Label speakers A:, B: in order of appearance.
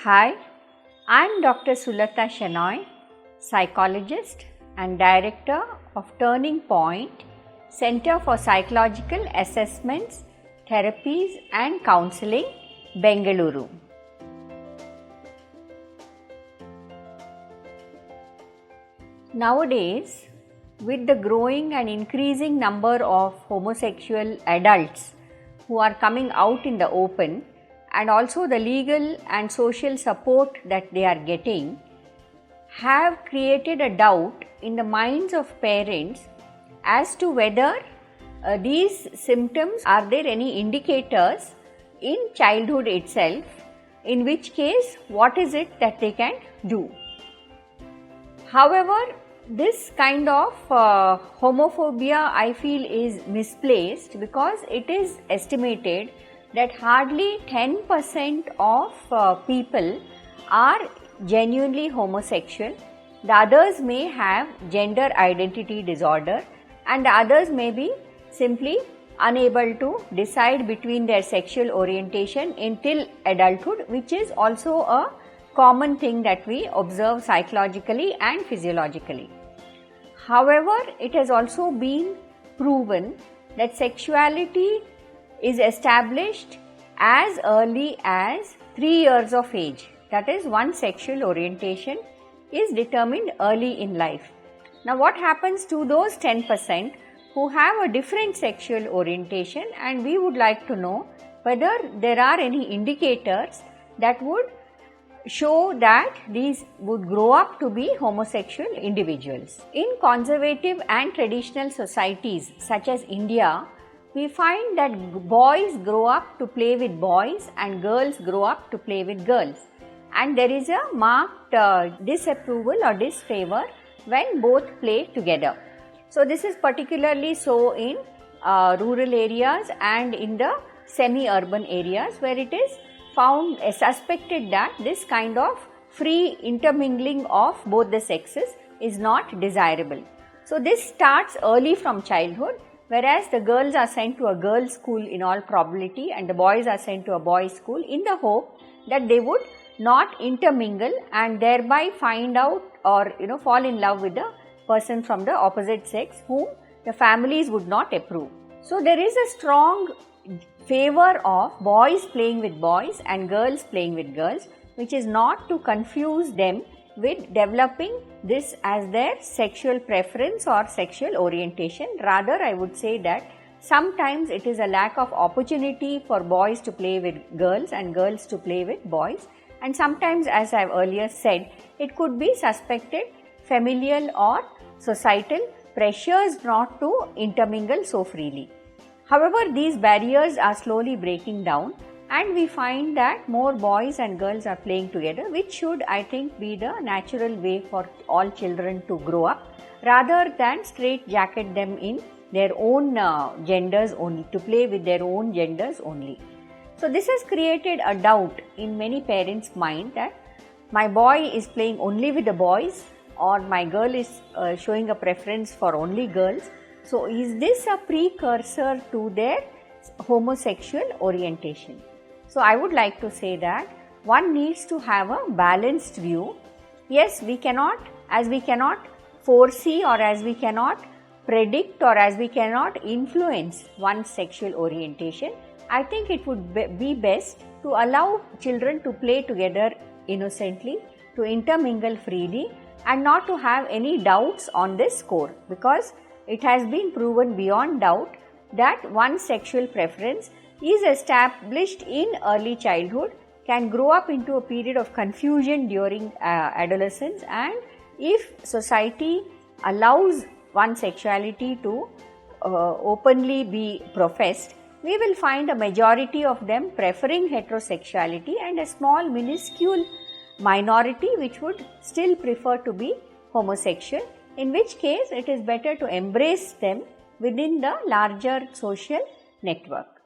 A: Hi, I am Dr. Sulata Shenoy, psychologist and director of Turning Point Center for Psychological Assessments, Therapies and Counseling, Bengaluru. Nowadays, with the growing and increasing number of homosexual adults who are coming out in the open, and also the legal and social support that they are getting, have created a doubt in the minds of parents as to whether these symptoms, are there any indicators in childhood itself, in which case what is it that they can do. However, this kind of homophobia I feel is misplaced, because it is estimated that hardly 10% of people are genuinely homosexual. The others may have gender identity disorder, and the others may be simply unable to decide between their sexual orientation until adulthood, which is also a common thing that we observe psychologically and physiologically. However, it has also been proven that sexuality is established as early as 3 years of age. That is, one sexual orientation is determined early in life. Now, what happens to those 10% who have a different sexual orientation, and we would like to know whether there are any indicators that would show that these would grow up to be homosexual individuals. In conservative and traditional societies such as India, we find that boys grow up to play with boys and girls grow up to play with girls, and there is a marked disapproval or disfavor when both play together. So, this is particularly so in rural areas and in the semi-urban areas, where it is found suspected that this kind of free intermingling of both the sexes is not desirable. So, this starts early from childhood, whereas the girls are sent to a girls' school in all probability and the boys are sent to a boys' school in the hope that they would not intermingle and thereby find out or fall in love with the person from the opposite sex whom the families would not approve. So, there is a strong favor of boys playing with boys and girls playing with girls, which is not to confuse them with developing this as their sexual preference or sexual orientation. Rather, I would say that sometimes it is a lack of opportunity for boys to play with girls and girls to play with boys, and sometimes, as I have earlier said, it could be suspected familial or societal pressures not to intermingle so freely. However, these barriers are slowly breaking down, and we find that more boys and girls are playing together, which should, I think, be the natural way for all children to grow up, rather than straitjacket them in their own genders only, to play with their own genders only. So, this has created a doubt in many parents' mind that my boy is playing only with the boys, or my girl is showing a preference for only girls. So, is this a precursor to their homosexual orientation? So, I would like to say that one needs to have a balanced view. Yes, we cannot foresee, or as we cannot predict, or as we cannot influence one's sexual orientation. I think it would be best to allow children to play together innocently, to intermingle freely, and not to have any doubts on this score, because it has been proven beyond doubt that one's sexual preference is established in early childhood, can grow up into a period of confusion during adolescence, and if society allows one's sexuality to openly be professed, we will find a majority of them preferring heterosexuality and a small minuscule minority which would still prefer to be homosexual, in which case it is better to embrace them within the larger social network.